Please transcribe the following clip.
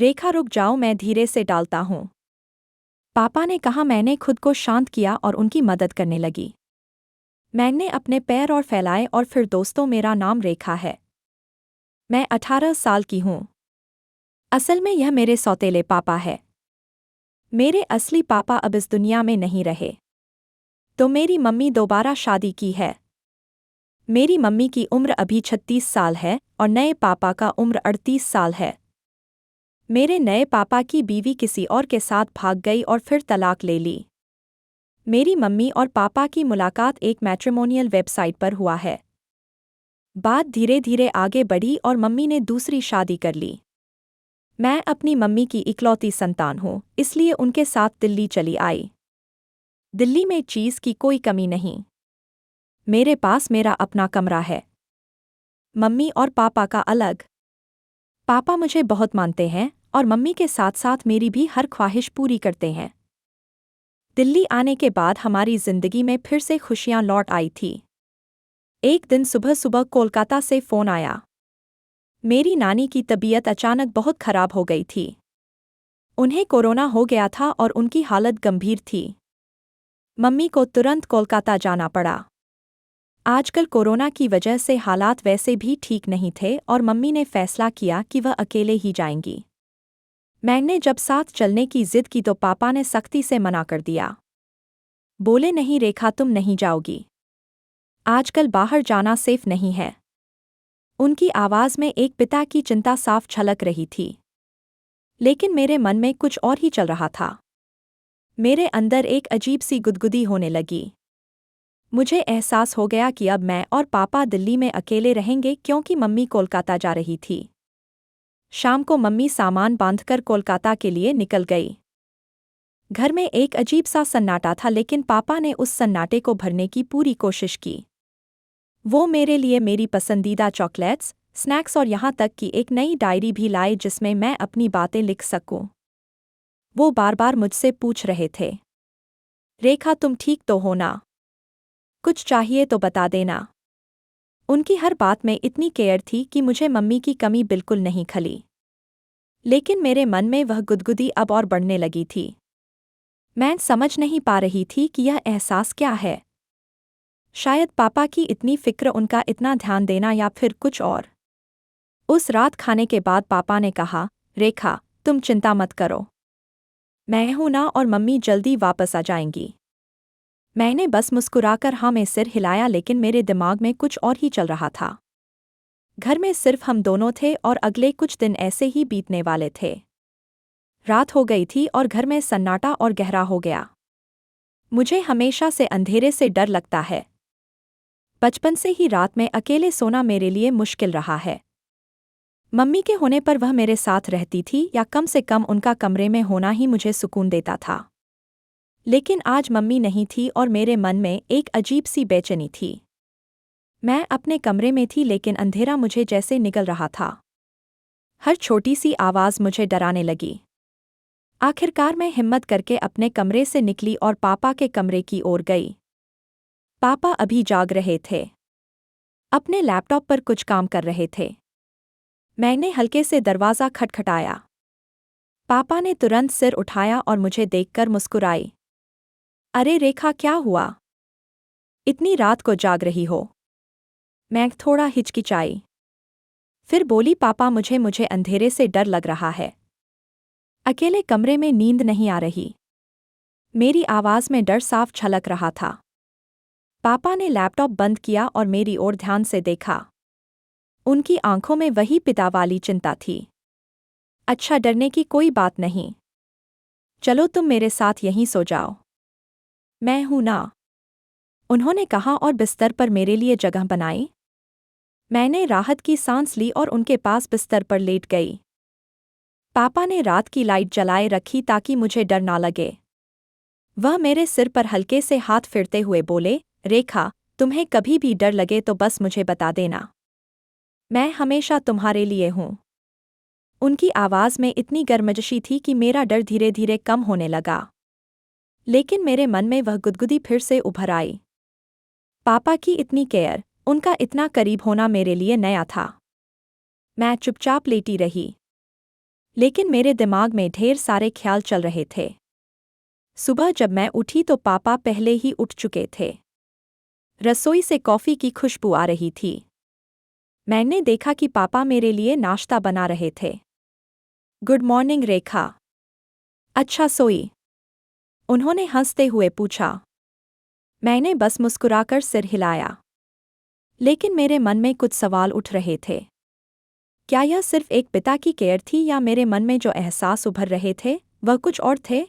रेखा रुक जाओ, मैं धीरे से डालता हूँ। पापा ने कहा। मैंने खुद को शांत किया और उनकी मदद करने लगी। मैंने अपने पैर और फैलाए और फिर दोस्तों, मेरा नाम रेखा है। मैं 18 साल की हूँ। असल में यह मेरे सौतेले पापा है। मेरे असली पापा अब इस दुनिया में नहीं रहे। तो मेरी मम्मी दोबारा शादी की है। मेरी मम्मी की उम्र अभी 36 साल है और नए पापा का उम्र 38 साल है। मेरे नए पापा की बीवी किसी और के साथ भाग गई और फिर तलाक ले ली। मेरी मम्मी और पापा की मुलाकात एक मैट्रिमोनियल वेबसाइट पर हुआ है। बात धीरे धीरे आगे बढ़ी और मम्मी ने दूसरी शादी कर ली। मैं अपनी मम्मी की इकलौती संतान हूँ, इसलिए उनके साथ दिल्ली चली आई। दिल्ली में चीज़ की कोई कमी नहीं। मेरे पास मेरा अपना कमरा है। मम्मी और पापा का अलग। पापा मुझे बहुत मानते हैं और मम्मी के साथ साथ मेरी भी हर ख्वाहिश पूरी करते हैं। दिल्ली आने के बाद हमारी जिंदगी में फिर से खुशियां लौट आई थी। एक दिन सुबह सुबह कोलकाता से फ़ोन आया। मेरी नानी की तबीयत अचानक बहुत खराब हो गई थी। उन्हें कोरोना हो गया था और उनकी हालत गंभीर थी। मम्मी को तुरंत कोलकाता जाना पड़ा। आजकल कोरोना की वजह से हालात वैसे भी ठीक नहीं थे और मम्मी ने फैसला किया कि वह अकेले ही जाएंगी। मैंने जब साथ चलने की जिद की तो पापा ने सख्ती से मना कर दिया। बोले, नहीं रेखा, तुम नहीं जाओगी। आजकल बाहर जाना सेफ नहीं है। उनकी आवाज़ में एक पिता की चिंता साफ झलक रही थी। लेकिन मेरे मन में कुछ और ही चल रहा था। मेरे अंदर एक अजीब सी गुदगुदी होने लगी। मुझे एहसास हो गया कि अब मैं और पापा दिल्ली में अकेले रहेंगे क्योंकि मम्मी कोलकाता जा रही थी। शाम को मम्मी सामान बांधकर कोलकाता के लिए निकल गई। घर में एक अजीब सा सन्नाटा था, लेकिन पापा ने उस सन्नाटे को भरने की पूरी कोशिश की। वो मेरे लिए मेरी पसंदीदा चॉकलेट्स, स्नैक्स और यहाँ तक कि एक नई डायरी भी लाए जिसमें मैं अपनी बातें लिख सकूं। वो बार बार मुझसे पूछ रहे थे, रेखा तुम ठीक तो हो ना? कुछ चाहिए तो बता देना। उनकी हर बात में इतनी केयर थी कि मुझे मम्मी की कमी बिल्कुल नहीं खली। लेकिन मेरे मन में वह गुदगुदी अब और बढ़ने लगी थी। मैं समझ नहीं पा रही थी कि यह एहसास क्या है। शायद पापा की इतनी फिक्र, उनका इतना ध्यान देना, या फिर कुछ और। उस रात खाने के बाद पापा ने कहा, रेखा तुम चिंता मत करो, मैं हूं ना और मम्मी जल्दी वापस आ जाएंगी। मैंने बस मुस्कुराकर हाँ में सिर हिलाया, लेकिन मेरे दिमाग में कुछ और ही चल रहा था। घर में सिर्फ हम दोनों थे और अगले कुछ दिन ऐसे ही बीतने वाले थे। रात हो गई थी और घर में सन्नाटा और गहरा हो गया। मुझे हमेशा से अंधेरे से डर लगता है। बचपन से ही रात में अकेले सोना मेरे लिए मुश्किल रहा है। मम्मी के होने पर वह मेरे साथ रहती थी, या कम से कम उनका कमरे में होना ही मुझे सुकून देता था। लेकिन आज मम्मी नहीं थी और मेरे मन में एक अजीब सी बेचैनी थी। मैं अपने कमरे में थी, लेकिन अंधेरा मुझे जैसे निगल रहा था। हर छोटी सी आवाज़ मुझे डराने लगी। आखिरकार मैं हिम्मत करके अपने कमरे से निकली और पापा के कमरे की ओर गई। पापा अभी जाग रहे थे। अपने लैपटॉप पर कुछ काम कर रहे थे। मैंने हल्के से दरवाज़ा खटखटाया। पापा ने तुरंत सिर उठाया और मुझे देखकर मुस्कुराई। अरे रेखा, क्या हुआ? इतनी रात को जाग रही हो? मैं थोड़ा हिचकिचाई। फिर बोली, पापा मुझे अंधेरे से डर लग रहा है। अकेले कमरे में नींद नहीं आ रही। मेरी आवाज़ में डर साफ झलक रहा था। पापा ने लैपटॉप बंद किया और मेरी ओर ध्यान से देखा। उनकी आंखों में वही पिता वाली चिंता थी। अच्छा, डरने की कोई बात नहीं। चलो तुम मेरे साथ यहीं सो जाओ, मैं हूं ना, उन्होंने कहा और बिस्तर पर मेरे लिए जगह बनाई। मैंने राहत की सांस ली और उनके पास बिस्तर पर लेट गई। पापा ने रात की लाइट जलाए रखी ताकि मुझे डर ना लगे। वह मेरे सिर पर हल्के से हाथ फेरते हुए बोले, रेखा तुम्हें कभी भी डर लगे तो बस मुझे बता देना, मैं हमेशा तुम्हारे लिए हूँ। उनकी आवाज़ में इतनी गर्मजोशी थी कि मेरा डर धीरे धीरे कम होने लगा। लेकिन मेरे मन में वह गुदगुदी फिर से उभर आई। पापा की इतनी केयर, उनका इतना करीब होना मेरे लिए नया था। मैं चुपचाप लेटी रही। लेकिन मेरे दिमाग में ढेर सारे ख्याल चल रहे थे। सुबह जब मैं उठी तो पापा पहले ही उठ चुके थे। रसोई से कॉफ़ी की खुशबू आ रही थी। मैंने देखा कि पापा मेरे लिए नाश्ता बना रहे थे। गुड मॉर्निंग रेखा। अच्छा सोई? उन्होंने हंसते हुए पूछा। मैंने बस मुस्कुराकर सिर हिलाया। लेकिन मेरे मन में कुछ सवाल उठ रहे थे। क्या यह सिर्फ एक पिता की केयर थी या मेरे मन में जो एहसास उभर रहे थे वह कुछ और थे?